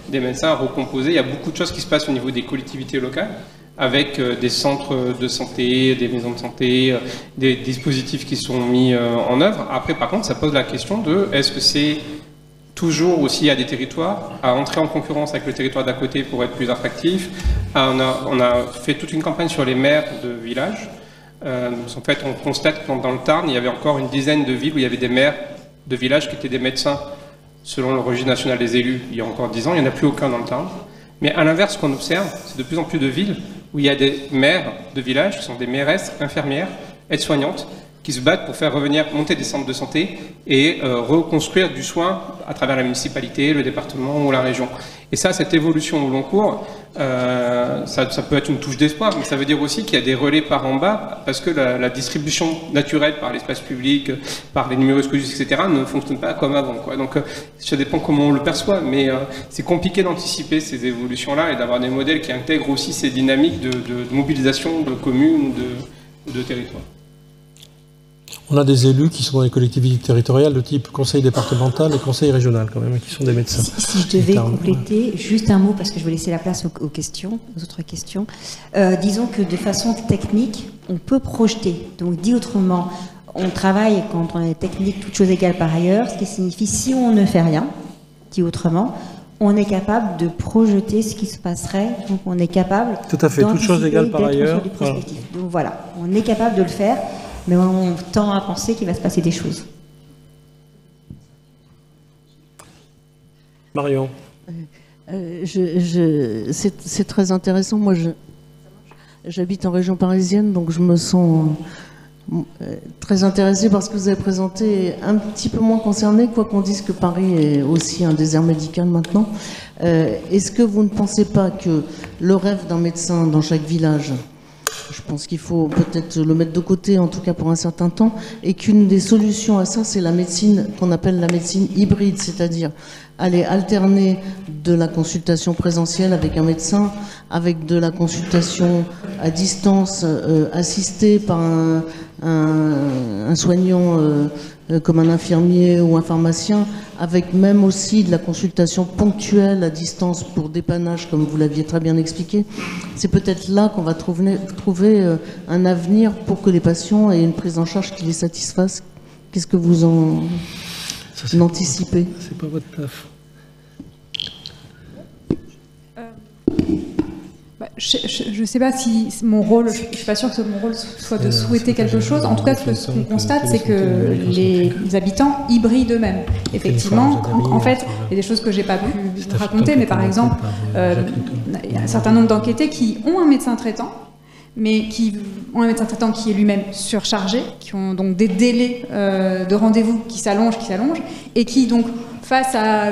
des médecins à recomposer. Il y a beaucoup de choses qui se passent au niveau des collectivités locales, avec des centres de santé, des maisons de santé, des dispositifs qui sont mis en œuvre. Après, par contre, ça pose la question de est-ce que c'est toujours aussi à des territoires à entrer en concurrence avec le territoire d'à côté pour être plus attractif. On a fait toute une campagne sur les maires de villages. En fait, on constate que dans le Tarn, il y avait encore une dizaine de villes où il y avait des maires de villages qui étaient des médecins, selon le registre national des élus, il y a encore 10 ans. Il n'y en a plus aucun dans le Tarn. Mais à l'inverse, ce qu'on observe, c'est de plus en plus de villes où il y a des maires de villages qui sont des mairesses, infirmières, aides-soignantes, qui se battent pour faire monter des centres de santé et reconstruire du soin à travers la municipalité, le département ou la région. Et ça, cette évolution au long cours, ça peut être une touche d'espoir, mais ça veut dire aussi qu'il y a des relais par en bas, parce que la distribution naturelle par l'espace public, par les numéros clausus, etc., ne fonctionne pas comme avant, quoi. Donc ça dépend comment on le perçoit, mais c'est compliqué d'anticiper ces évolutions-là et d'avoir des modèles qui intègrent aussi ces dynamiques de mobilisation de communes ou de territoires. On a des élus qui sont dans les collectivités territoriales de type conseil départemental et conseil régional, quand même, qui sont des médecins. Si je devais compléter, juste un mot, parce que je vais laisser la place aux questions, aux autres questions. Disons que de façon technique, on peut projeter. Donc, dit autrement, on travaille quand on est technique, toutes choses égales par ailleurs, ce qui signifie si on ne fait rien, dit autrement, on est capable de projeter ce qui se passerait. Donc, on est capable. Tout à fait, toutes choses égales par ailleurs. Donc voilà, on est capable de le faire. Mais on tend à penser qu'il va se passer des choses. Marion. C'est très intéressant. Moi, j'habite en région parisienne, donc je me sens très intéressée par ce que vous avez présenté, un petit peu moins concernée, quoi qu'on dise que Paris est aussi un désert médical maintenant. Est-ce que vous ne pensez pas que le rêve d'un médecin dans chaque village, je pense qu'il faut peut-être le mettre de côté, en tout cas pour un certain temps, et qu'une des solutions à ça, c'est la médecine qu'on appelle la médecine hybride, c'est-à-dire aller alterner de la consultation présentielle avec un médecin, avec de la consultation à distance assistée par un soignant comme un infirmier ou un pharmacien, avec même aussi de la consultation ponctuelle à distance pour dépannage, comme vous l'aviez très bien expliqué. C'est peut-être là qu'on va trouver un avenir pour que les patients aient une prise en charge qui les satisfasse. Qu'est-ce que vous en anticipez? C'est pas votre taf. Je ne sais pas si mon rôle, je ne suis pas sûre que mon rôle soit de souhaiter quelque chose. En tout cas, ce qu'on constate, c'est que les habitants hybrident eux-mêmes. Effectivement, en fait, il y a des choses que je n'ai pas pu raconter, mais par exemple, il y a un certain nombre d'enquêtés qui ont un médecin traitant, mais qui ont un médecin traitant qui est lui-même surchargé, qui ont donc des délais de rendez-vous qui s'allongent, et qui donc, face à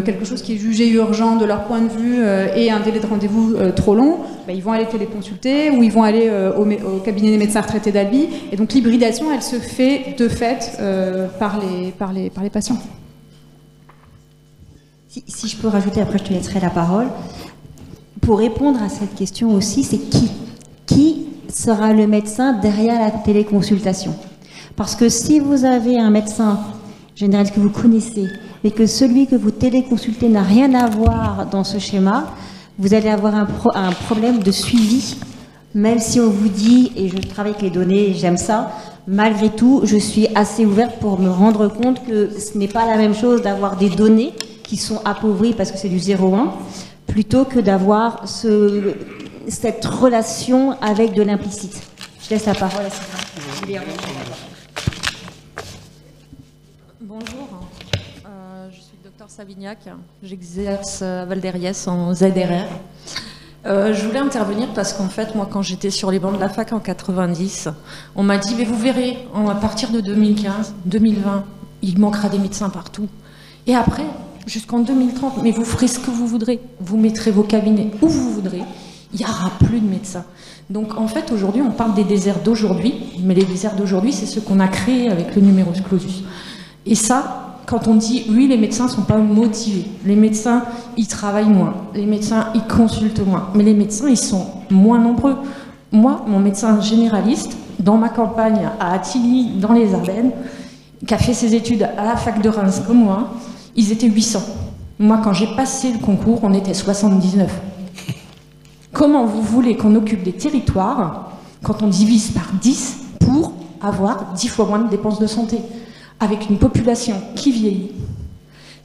quelque chose qui est jugé urgent de leur point de vue et un délai de rendez-vous trop long, ils vont aller téléconsulter ou ils vont aller au cabinet des médecins retraités d'Albi. Et donc l'hybridation, elle se fait de fait par les patients. Si je peux rajouter, après je te laisserai la parole. Pour répondre à cette question aussi, c'est qui sera le médecin derrière la téléconsultation? Parce que si vous avez un médecin généraliste que vous connaissez, et que celui que vous téléconsultez n'a rien à voir dans ce schéma, vous allez avoir un problème de suivi, même si on vous dit, et je travaille avec les données, j'aime ça, malgré tout, je suis assez ouverte pour me rendre compte que ce n'est pas la même chose d'avoir des données qui sont appauvries parce que c'est du 0,1, plutôt que d'avoir cette relation avec de l'implicite. Je laisse la parole à Sylvain. Bonjour. Je suis le docteur Savignac, j'exerce à Val-d'Hériès en ZRR. Je voulais intervenir parce qu'en fait, moi, quand j'étais sur les bancs de la fac en 90, on m'a dit, mais vous verrez, à partir de 2015, 2020, il manquera des médecins partout. Et après, jusqu'en 2030, mais vous ferez ce que vous voudrez. Vous mettrez vos cabinets où vous voudrez. Il n'y aura plus de médecins. Donc, en fait, aujourd'hui, on parle des déserts d'aujourd'hui, mais les déserts d'aujourd'hui, c'est ceux qu'on a créés avec le numerus clausus. Et ça, quand on dit oui, les médecins ne sont pas motivés, les médecins, ils travaillent moins, les médecins, ils consultent moins, mais les médecins, ils sont moins nombreux. Moi, mon médecin généraliste, dans ma campagne à Attigny, dans les Ardennes, qui a fait ses études à la fac de Reims comme moi, ils étaient 800. Moi, quand j'ai passé le concours, on était 79. Comment vous voulez qu'on occupe des territoires quand on divise par 10 pour avoir 10 fois moins de dépenses de santé ? Avec une population qui vieillit,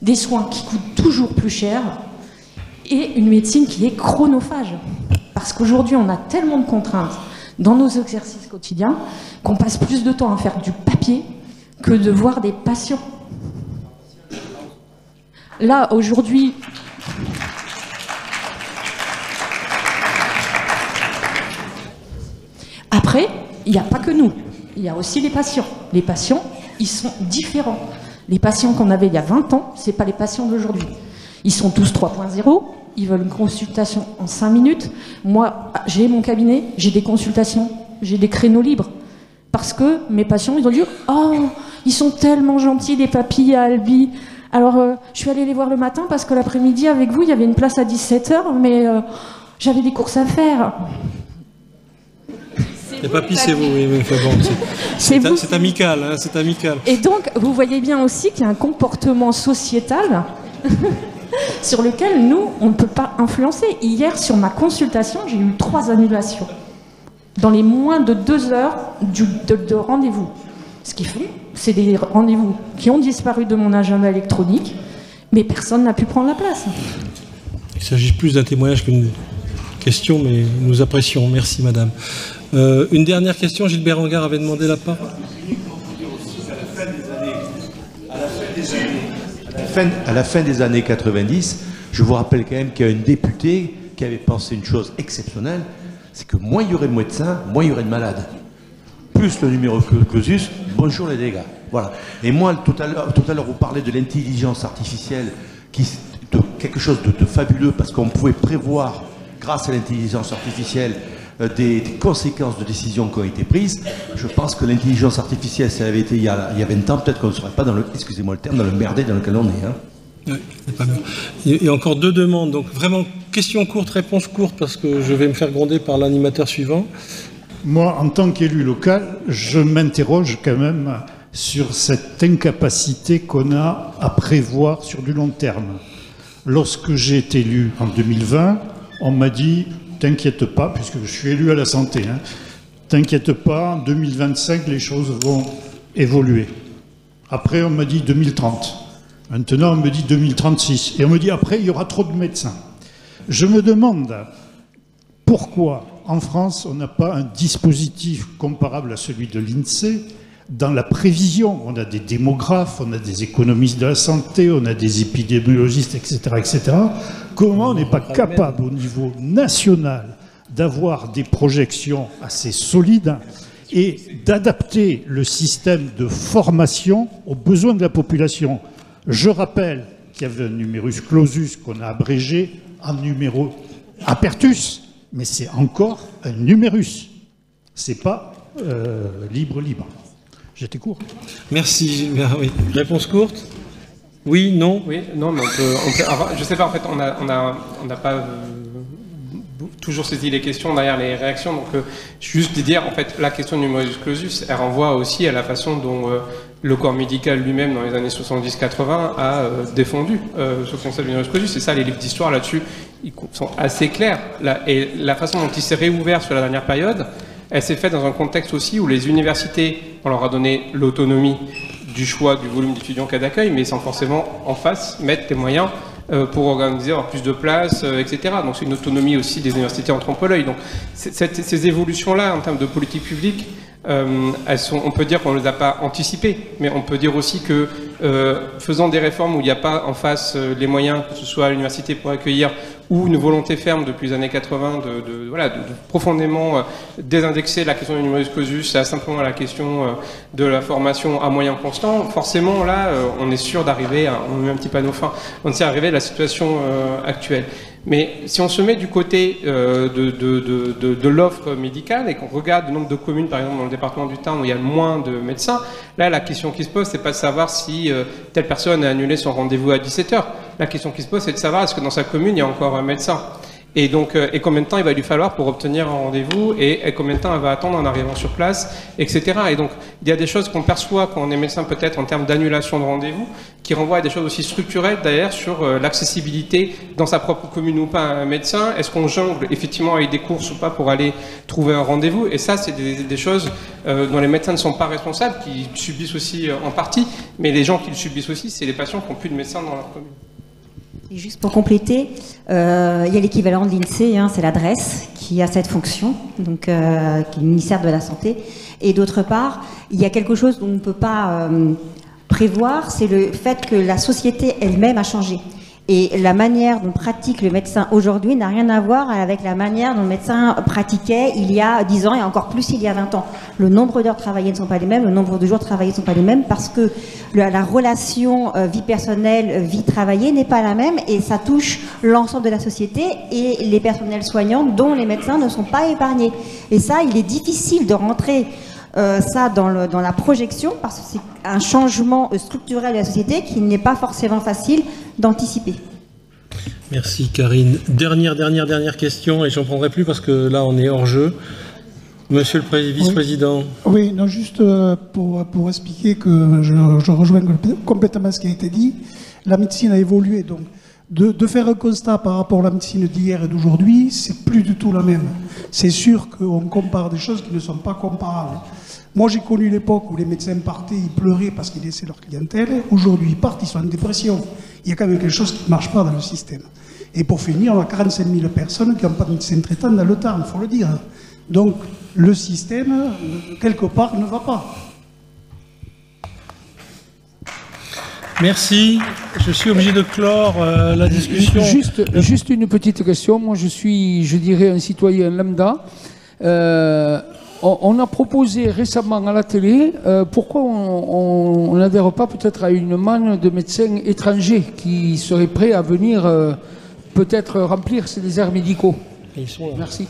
des soins qui coûtent toujours plus cher et une médecine qui est chronophage. Parce qu'aujourd'hui, on a tellement de contraintes dans nos exercices quotidiens qu'on passe plus de temps à faire du papier que de voir des patients. Là, aujourd'hui... Après, il n'y a pas que nous. Il y a aussi les patients. Les patients, ils sont différents. Les patients qu'on avait il y a 20 ans, ce n'est pas les patients d'aujourd'hui. Ils sont tous 3.0, ils veulent une consultation en 5 minutes. Moi, j'ai mon cabinet, j'ai des consultations, j'ai des créneaux libres. Parce que mes patients, ils ont dit « Oh, ils sont tellement gentils, les papilles à Albi. Alors, je suis allée les voir le matin parce que l'après-midi, avec vous, il y avait une place à 17h, mais j'avais des courses à faire. » Et papy, c'est vous, oui, mais bon, c'est amical, hein, c'est amical. Et donc, vous voyez bien aussi qu'il y a un comportement sociétal sur lequel nous, on ne peut pas influencer. Hier, sur ma consultation, j'ai eu 3 annulations dans les moins de 2 heures de rendez-vous. Ce qu'ils font, c'est des rendez-vous qui ont disparu de mon agenda électronique, mais personne n'a pu prendre la place. Il s'agit plus d'un témoignage qu'une question, mais nous apprécions. Merci, madame. Une dernière question, Gilbert Angard avait demandé la parole. À la fin des années 90, je vous rappelle quand même qu'il y a une députée qui avait pensé une chose exceptionnelle, c'est que moins il y aurait de médecins, moins il y aurait de malades. Plus le numéro clausus, bonjour les dégâts. Voilà. Et moi, tout à l'heure, vous parlez de l'intelligence artificielle, quelque chose de fabuleux, parce qu'on pouvait prévoir, grâce à l'intelligence artificielle, des conséquences de décisions qui ont été prises. Je pense que l'intelligence artificielle, si elle avait été il y a 20 ans, peut-être qu'on ne serait pas dans le, excusez-moi le terme, dans le merdier dans lequel on est. Hein. Oui, c'est pas bien. Il y a encore 2 demandes, donc vraiment question courte, réponse courte, parce que je vais me faire gronder par l'animateur suivant. Moi, en tant qu'élu local, je m'interroge quand même sur cette incapacité qu'on a à prévoir sur du long terme. Lorsque j'ai été élu en 2020, on m'a dit « t'inquiète pas », puisque je suis élu à la santé, hein, « t'inquiète pas, en 2025, les choses vont évoluer ». Après, on m'a dit 2030. Maintenant, on me dit 2036. Et on me dit après, il y aura trop de médecins. Je me demande pourquoi, en France, on n'a pas un dispositif comparable à celui de l'INSEE dans la prévision. On a des démographes, on a des économistes de la santé, on a des épidémiologistes, etc., etc. Comment on n'est pas capable, au niveau national, d'avoir des projections assez solides et d'adapter le système de formation aux besoins de la population? Je rappelle qu'il y avait un numerus clausus qu'on a abrégé en numéro apertus, mais c'est encore un numérus. C'est pas libre. J'étais court. Merci Gilbert. Oui. Réponse courte? Oui, non? Oui, non, mais on peut je sais pas, en fait, on n'a pas toujours saisi les questions derrière les réactions, donc juste de dire, en fait, la question du numerus clausus, elle renvoie aussi à la façon dont le corps médical lui-même, dans les années 70-80, a défendu ce concept du numerus clausus. C'est ça, les livres d'histoire là-dessus, ils sont assez clairs. Et la façon dont il s'est réouvert sur la dernière période, elle s'est faite dans un contexte aussi où les universités, on leur a donné l'autonomie du choix du volume d'étudiants qu'elles accueillent, mais sans forcément en face mettre des moyens pour organiser avoir plus de place, etc. Donc c'est une autonomie aussi des universités en trompe-l'œil. Donc ces évolutions-là en termes de politique publique, on peut dire qu'on ne les a pas anticipées, mais on peut dire aussi que faisant des réformes où il n'y a pas en face les moyens, que ce soit à l'université pour accueillir, ou une volonté ferme depuis les années 80 de profondément désindexer la question du numerus clausus à simplement la question de la formation à moyen constant, forcément là on est sûr d'arriver, on met un petit panneau fin, on est arrivé à la situation actuelle. Mais si on se met du côté de l'offre médicale et qu'on regarde le nombre de communes, par exemple dans le département du Tarn où il y a moins de médecins, là la question qui se pose, c'est pas de savoir si telle personne a annulé son rendez-vous à 17h. La question qui se pose, c'est de savoir est-ce que dans sa commune il y a encore un médecin. Et donc, et combien de temps il va lui falloir pour obtenir un rendez-vous, et combien de temps elle va attendre en arrivant sur place, etc. Et donc, il y a des choses qu'on perçoit quand on est médecin, peut-être en termes d'annulation de rendez-vous, qui renvoient à des choses aussi structurelles, d'ailleurs, sur l'accessibilité dans sa propre commune ou pas à un médecin. Est-ce qu'on jongle effectivement avec des courses ou pas pour aller trouver un rendez-vous? Et ça, c'est des choses dont les médecins ne sont pas responsables, qui subissent aussi en partie, mais les gens qui le subissent aussi, c'est les patients qui n'ont plus de médecin dans leur commune. Et juste pour compléter, il y a l'équivalent de l'INSEE, hein, c'est l'adresse qui a cette fonction, donc, qui est le ministère de la Santé. Et d'autre part, il y a quelque chose dont on ne peut pas prévoir, c'est le fait que la société elle-même a changé. Et la manière dont pratique le médecin aujourd'hui n'a rien à voir avec la manière dont le médecin pratiquait il y a 10 ans et encore plus il y a 20 ans. Le nombre d'heures travaillées ne sont pas les mêmes, le nombre de jours travaillés ne sont pas les mêmes parce que la relation vie personnelle, vie travaillée n'est pas la même et ça touche l'ensemble de la société et les personnels soignants dont les médecins ne sont pas épargnés. Et ça, il est difficile de rentrer ça dans la projection parce que c'est un changement structurel de la société qui n'est pas forcément facile d'anticiper. Merci Karine. Dernière question, et j'en prendrai plus parce que là on est hors jeu. Monsieur le vice-président. Oui, non, juste pour expliquer que je rejoins complètement ce qui a été dit. La médecine a évolué, donc de faire un constat par rapport à la médecine d'hier et d'aujourd'hui, c'est plus du tout la même. C'est sûr qu'on compare des choses qui ne sont pas comparables. Moi, j'ai connu l'époque où les médecins partaient, ils pleuraient parce qu'ils laissaient leur clientèle. Aujourd'hui, ils partent, ils sont en dépression. Il y a quand même quelque chose qui ne marche pas dans le système. Et pour finir, on a 45 000 personnes qui n'ont pas de médecin traitant dans le Tarn, il faut le dire. Donc, le système, quelque part, ne va pas. Merci. Je suis obligé de clore la discussion. Juste une petite question. Moi, je suis, je dirais, un citoyen lambda. On a proposé récemment à la télé, pourquoi on n'adhère pas peut-être à une manne de médecins étrangers qui seraient prêts à venir peut-être remplir ces déserts médicaux. Ils sont là. Merci.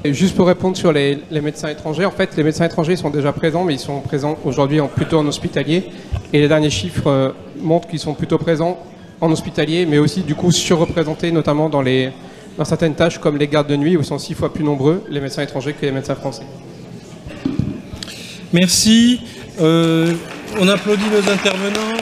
Et juste pour répondre sur les médecins étrangers, en fait, les médecins étrangers sont déjà présents, mais ils sont présents aujourd'hui plutôt en hospitalier. Et les derniers chiffres montrent qu'ils sont plutôt présents en hospitalier, mais aussi du coup surreprésentés, notamment dans certaines tâches comme les gardes de nuit, où sont 6 fois plus nombreux les médecins étrangers que les médecins français. Merci. On applaudit nos intervenants.